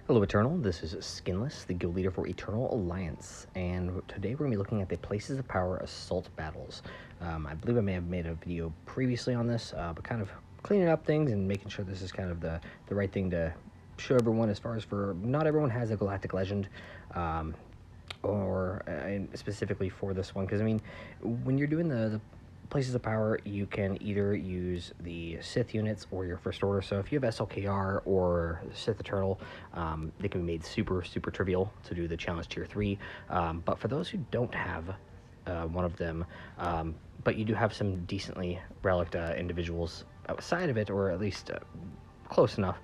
Hello Eternal, this is Skinless, the guild leader for Eternal Alliance, and today we're going to be looking at the Places of Power Assault Battles. I believe I may have made a video previously on this, but kind of cleaning up things and making sure this is kind of the right thing to show everyone, as far as for not everyone has a Galactic Legend, or specifically for this one, because I mean, when you're doing the Places of Power, you can either use the Sith units or your First Order. So if you have SLKR or Sith Eternal, they can be made super trivial to do the challenge tier 3. But for those who don't have one of them, but you do have some decently relic individuals outside of it, or at least close enough,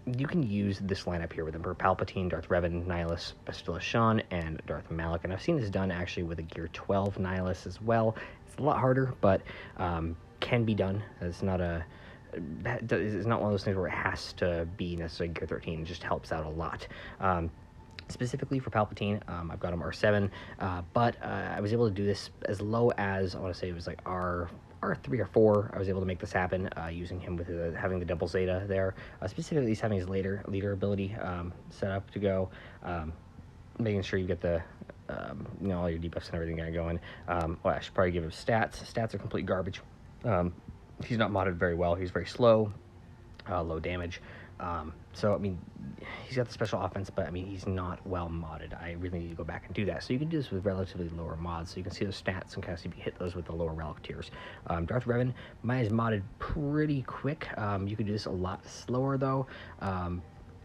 you can use this lineup here with Emperor Palpatine, Darth Revan, Nihilus, Bastila Shan, and Darth Malak. And I've seen this done actually with a Gear 12 Nihilus as well. It's a lot harder, but can be done. It's not one of those things where it has to be necessarily Gear 13. It just helps out a lot. Specifically for Palpatine, I've got him R7, but I was able to do this as low as, I want to say it was like R3 or 4. I was able to make this happen using him with having the double Zeta there, specifically he's having his leader ability set up to go, making sure you get the all your debuffs and everything going. Well, I should probably give him stats. Stats are complete garbage. He's not modded very well. He's very slow, low damage. So I mean, he's got the special offense, but I mean, he's not well modded. I really need to go back and do that. So you can do this with relatively lower mods, so you can see those stats and kind of see if you hit those with the lower relic tiers. Darth Revan, mine is modded pretty quick. You can do this a lot slower though.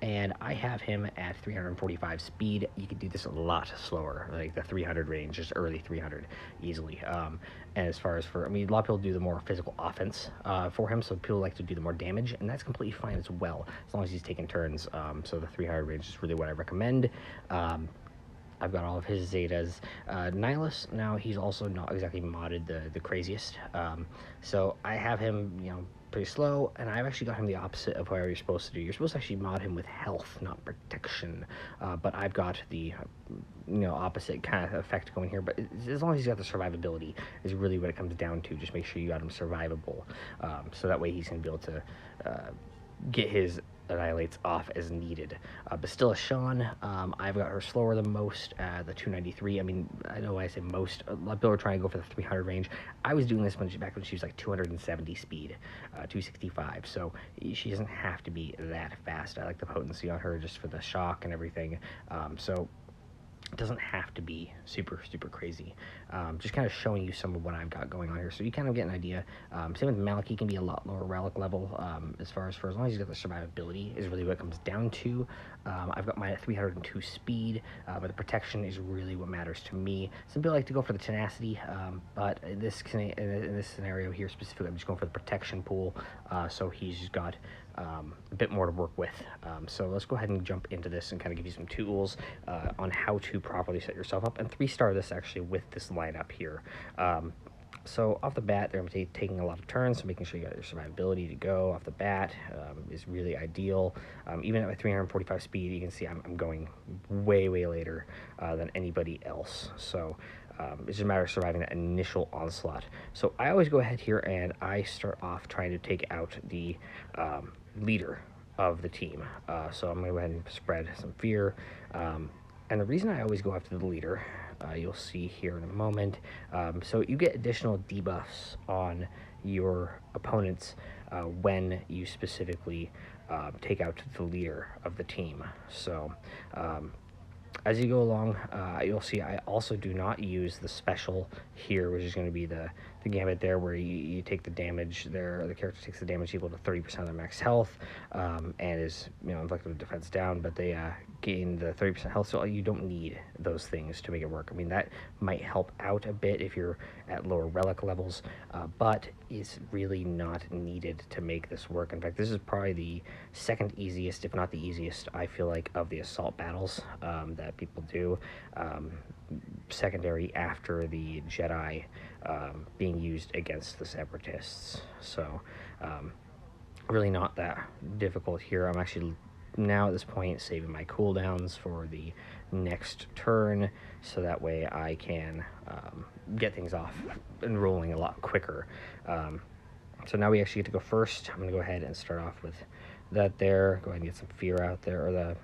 And I have him at 345 speed. You can do this a lot slower, like the 300 range, just early 300 easily. And as far as for, I mean, a lot of people do the more physical offense for him, so people like to do the more damage, and that's completely fine as well, as long as he's taking turns. So the 300 range is really what I recommend. I've got all of his Zetas. Nihilus, now he's also not exactly modded the craziest. So I have him, pretty slow, and I've actually got him the opposite of what you're supposed to do. You're supposed to actually mod him with health, not protection. But I've got the, opposite kind of effect going here. But as long as he's got the survivability is really what it comes down to. Just make sure you got him survivable. So that way he's going to be able to get his annihilates off as needed. Bastila Shan, I've got her slower than most, the 293. I mean, I know when I say most, a lot of people are trying to go for the 300 range. I was doing this back when she was like 270 speed, 265, so she doesn't have to be that fast. I like the potency on her just for the shock and everything, so it doesn't have to be super crazy. Just kind of showing you some of what I've got going on here, so you kind of get an idea. Same with Malak, he can be a lot lower relic level, as long as he's got the survivability is really what it comes down to. I've got mine at 302 speed, but the protection is really what matters to me. Some people like to go for the tenacity, but in this scenario here specifically, I'm just going for the protection pool, so he's got a bit more to work with. So let's go ahead and jump into this and kind of give you some tools on how to properly set yourself up and 3-star this actually with this lineup here. So off the bat, they're going to be taking a lot of turns, so making sure you got your survivability to go off the bat is really ideal. Even at my 345 speed, you can see I'm going way later than anybody else. So it's just a matter of surviving that initial onslaught. So I always go ahead here and I start off trying to take out the leader of the team. So I'm going to go ahead and spread some fear. And the reason I always go after the leader, you'll see here in a moment, so you get additional debuffs on your opponents when you specifically take out the leader of the team. So as you go along, you'll see I also do not use the special here, which is going to be the gambit there, where you take the damage there. The character takes the damage equal to 30% of their max health, and is inflicted with defense down, but they gain the 30% health. So you don't need those things to make it work. I mean, that might help out a bit if you're at lower relic levels, but it's really not needed to make this work. In fact, this is probably the second easiest, if not the easiest, I feel like, of the assault battles that people do, secondary after the Jedi being used against the Separatists. So really not that difficult here. I'm actually now at this point saving my cooldowns for the next turn, so that way I can get things off and rolling a lot quicker. So now we actually get to go first. I'm going to go ahead and start off with that there. Go ahead and get some fear out there, or the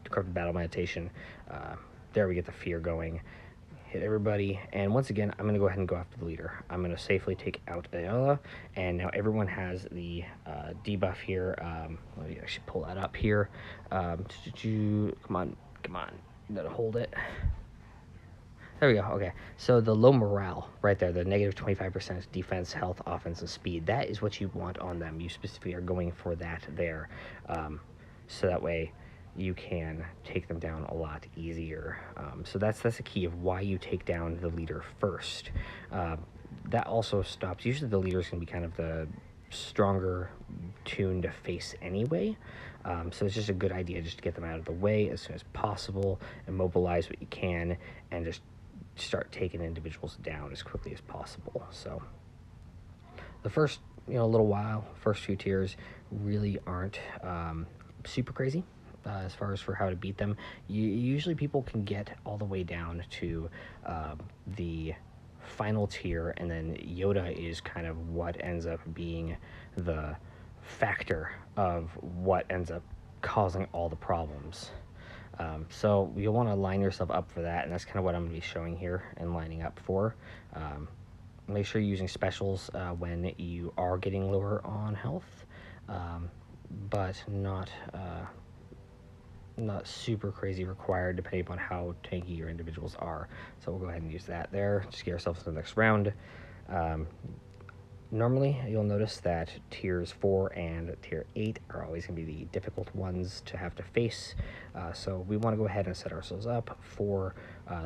corrupted battle meditation. There we get the fear going. Hit everybody, and once again, I'm going to go ahead and go after the leader. I'm going to safely take out Ayala, and now everyone has the debuff here. Let me actually pull that up here. Come on, you gotta hold it. There we go. Okay, so the low morale right there, the negative 25% defense, health, offense, and speed, that is what you want on them. You specifically are going for that there, so that way you can take them down a lot easier. So that's the key of why you take down the leader first. That also stops. Usually the leader is going to be kind of the stronger tune to face anyway. So it's just a good idea just to get them out of the way as soon as possible, immobilize what you can, and just start taking individuals down as quickly as possible. So the first little while, first few tiers really aren't super crazy as far as for how to beat them. Usually people can get all the way down to the final tier, and then Yoda is kind of what ends up being the factor of what ends up causing all the problems. So you'll want to line yourself up for that, and that's kind of what I'm going to be showing here and lining up for. Make sure you're using specials when you are getting lower on health, but not super crazy required depending upon how tanky your individuals are. So we'll go ahead and use that there. Just get ourselves to the next round. Normally, you'll notice that tiers 4 and tier 8 are always going to be the difficult ones to have to face. So we want to go ahead and set ourselves up for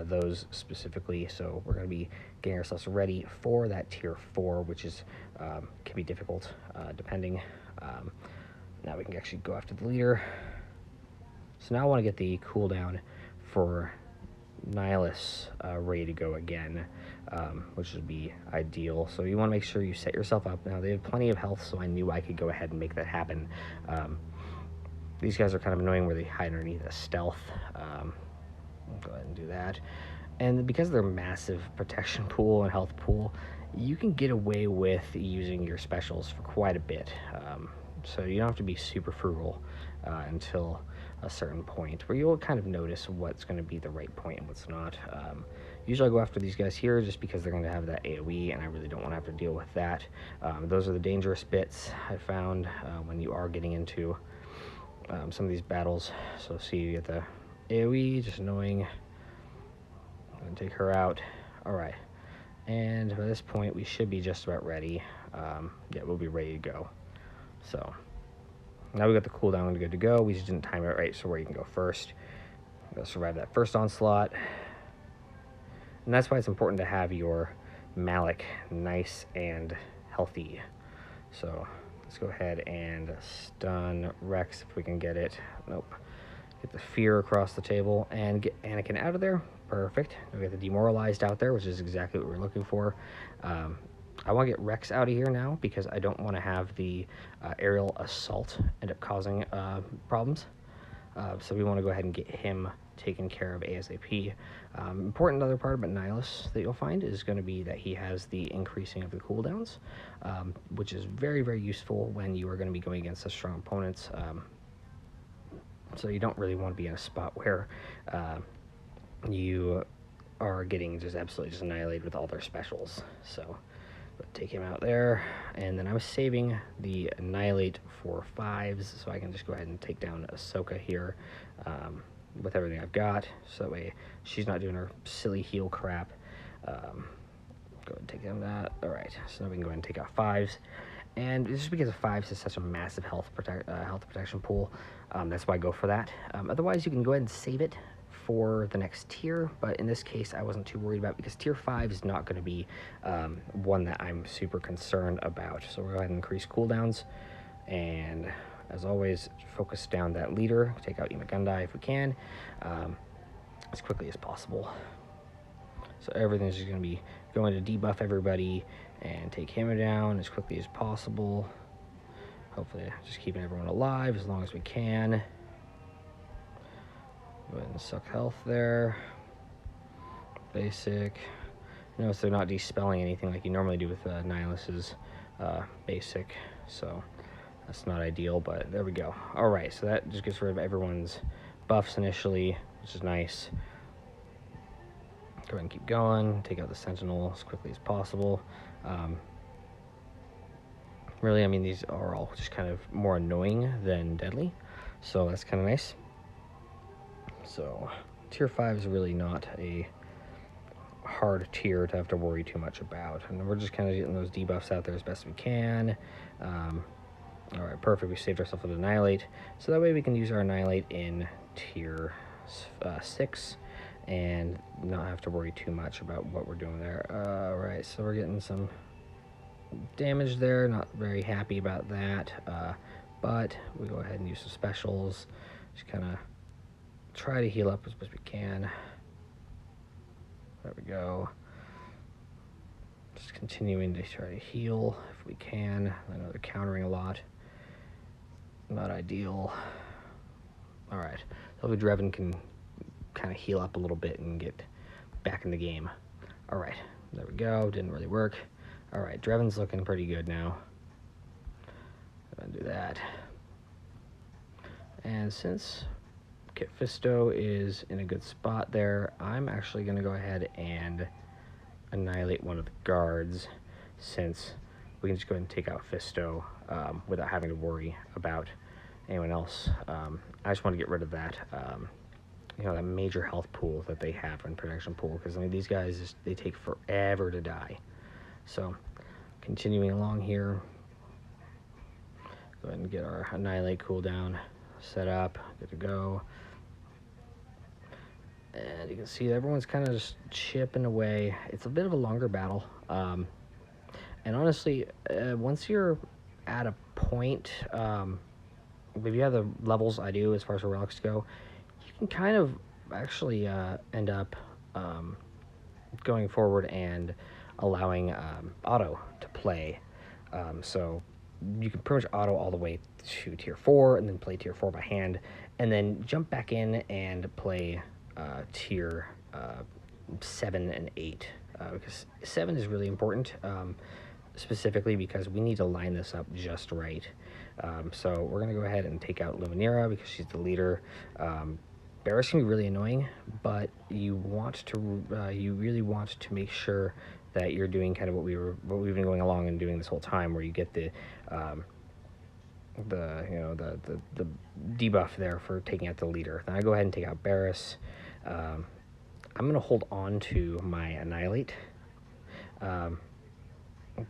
those specifically. So we're going to be getting ourselves ready for that tier 4, which is can be difficult depending. Now we can actually go after the leader. So now I want to get the cooldown for Nihilus ready to go again, which would be ideal. So you want to make sure you set yourself up. Now they have plenty of health, so I knew I could go ahead and make that happen. These guys are kind of annoying where they hide underneath a stealth. I'll go ahead and do that. And because of their massive protection pool and health pool, you can get away with using your specials for quite a bit. So you don't have to be super frugal until a certain point where you'll kind of notice what's going to be the right point and what's not. Usually I go after these guys here just because they're going to have that AoE, and I really don't want to have to deal with that. Those are the dangerous bits I found when you are getting into some of these battles. So see, you get the AoE, just annoying. I'm going to take her out. Alright, and by this point we should be just about ready. Yeah, we'll be ready to go. So now we got the cooldown good to go. We just didn't time it right, so where you can go first. You'll survive that first onslaught. And that's why it's important to have your Malik nice and healthy. So let's go ahead and stun Rex if we can get it. Nope. Get the fear across the table and get Anakin out of there. Perfect. We got the demoralized out there, which is exactly what we're looking for. I want to get Rex out of here now because I don't want to have the aerial assault end up causing problems. So we want to go ahead and get him taken care of ASAP. Important other part about Nihilus that you'll find is going to be that he has the increasing of the cooldowns, which is very, very useful when you are going to be going against such strong opponents. So you don't really want to be in a spot where you are getting just absolutely just annihilated with all their specials. So but take him out there, and then I'm saving the Annihilate for 5s, so I can just go ahead and take down Ahsoka here with everything I've got, so that way she's not doing her silly heal crap. Go ahead and take down that. Alright, so now we can go ahead and take out 5s. And just because of 5s is such a massive health protection pool, that's why I go for that. Otherwise, you can go ahead and save it for the next tier, but in this case I wasn't too worried about because tier 5 is not going to be one that I'm super concerned about. So we'll go ahead and increase cooldowns, and as always focus down that leader, take out Imagundai if we can as quickly as possible. So everything's just going to be going to debuff everybody and take him down as quickly as possible. Hopefully just keeping everyone alive as long as we can. Go ahead and suck health there. Basic. Notice they're not dispelling anything like you normally do with Nihilus's basic. So That's not ideal, but there we go. All right, so that just gets rid of everyone's buffs initially, which is nice. Go ahead and keep going. Take out the Sentinel as quickly as possible. Really, I mean, these are all just kind of more annoying than deadly, so that's kind of nice. So tier 5 is really not a hard tier to have to worry too much about, and we're just kind of getting those debuffs out there as best we can. All right, perfect. We saved ourselves with Annihilate, so that way we can use our Annihilate in tier 6 and not have to worry too much about what we're doing there. All right, so we're getting some damage there. Not very happy about that, but we go ahead and use some specials. Just kind of try to heal up as best we can. There we go. Just continuing to try to heal if we can. I know they're countering a lot. Not ideal. All right, hopefully Drevin can kind of heal up a little bit and get back in the game. All right, there we go. Didn't really work. All right, Drevin's looking pretty good now. I'm gonna do that. And since Kit Fisto is in a good spot there, I'm actually gonna go ahead and annihilate one of the guards, since we can just go ahead and take out Fisto without having to worry about anyone else. I just want to get rid of that, that major health pool that they have in protection pool, because I mean, these guys, they take forever to die. So continuing along here, go ahead and get our annihilate cooldown set up, good to go. And you can see everyone's kind of just chipping away. It's a bit of a longer battle. And honestly, once you're at a point, if you have the levels I do as far as relics go, you can kind of actually end up going forward and allowing auto to play. So you can pretty much auto all the way to tier 4 and then play tier 4 by hand, and then jump back in and play tier 7 and 8, because 7 is really important, specifically because we need to line this up just right. So we're going to go ahead and take out Luminera because she's the leader. Barris can be really annoying, but you really want to make sure that you're doing kind of what we've been going along and doing this whole time, where you get the debuff there for taking out the leader. Then I go ahead and take out Barris. I'm going to hold on to my Annihilate,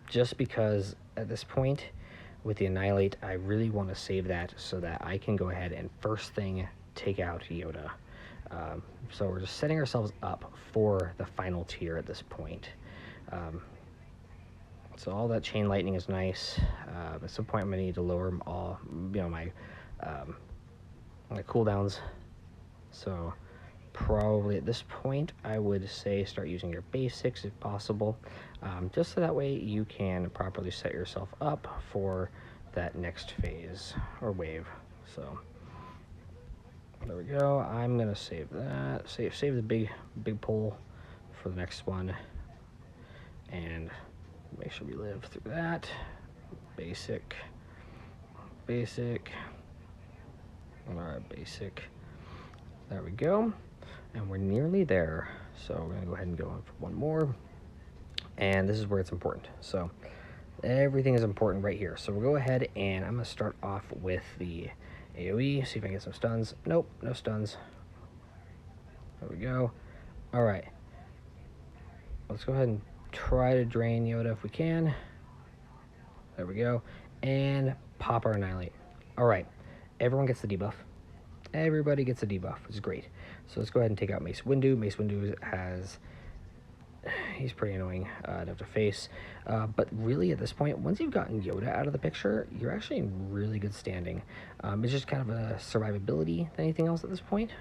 just because at this point with the Annihilate, I really want to save that so that I can go ahead and first thing take out Yoda. So we're just setting ourselves up for the final tier at this point. So all that chain lightning is nice. At some point I'm going to need to lower all, my cooldowns. So probably at this point I would say start using your basics if possible, just so that way you can properly set yourself up for that next phase or wave. So there we go. I'm gonna save that. Save the big pull for the next one, and make sure we live through that. Basic. All right, basic. There we go. And we're nearly there. So we're gonna go ahead and go on for one more. And this is where it's important. So everything is important right here. So we'll go ahead and I'm gonna start off with the AoE, see if I can get some stuns. Nope, no stuns. There we go. All right. Let's go ahead and try to drain Yoda if we can. There we go. And pop our Annihilate. All right. Everyone gets the debuff. Everybody gets a debuff, which is great. So let's go ahead and take out Mace Windu. Mace Windu he's pretty annoying to have to face. But really at this point, once you've gotten Yoda out of the picture, you're actually in really good standing. It's just kind of a survivability than anything else at this point.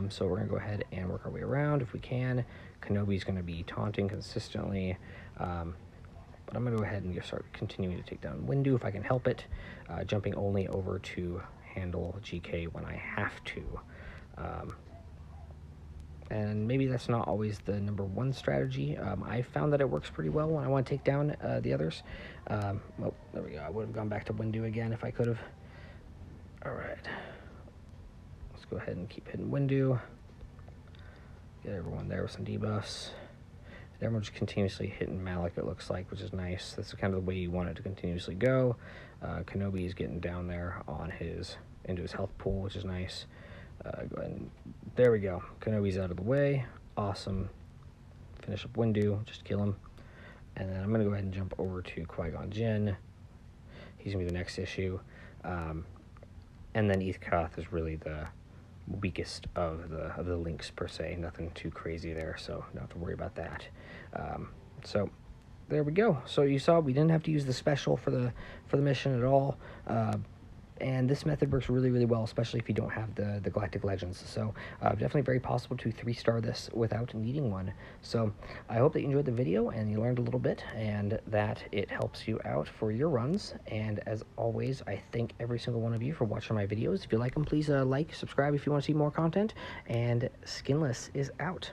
So we're going to go ahead and work our way around if we can. Kenobi's going to be taunting consistently. But I'm going to go ahead and just start continuing to take down Windu if I can help it. Jumping only over to handle GK when I have to. And maybe that's not always the number one strategy. I found that it works pretty well when I want to take down the others. Oh, there we go. I would have gone back to Windu again if I could have. All right. Let's go ahead and keep hitting Windu. Get everyone there with some debuffs. Everyone's just continuously hitting Malik, it looks like, which is nice. That's kind of the way you want it to continuously go. Kenobi is getting down there on into his health pool, which is nice. Go ahead and, there we go. Kenobi's out of the way. Awesome. Finish up Windu, just kill him. And then I'm going to go ahead and jump over to Qui-Gon Jinn. He's going to be the next issue. And then Eth-Koth is really the weakest of the links per se. Nothing too crazy there, so don't have to worry about that. So there we go. So you saw we didn't have to use the special for the mission at all. And this method works really, really well, especially if you don't have the Galactic Legends. So definitely very possible to 3-star this without needing one. So I hope that you enjoyed the video and you learned a little bit and that it helps you out for your runs. And as always, I thank every single one of you for watching my videos. If you like them, please like, subscribe if you want to see more content. And Skinless is out.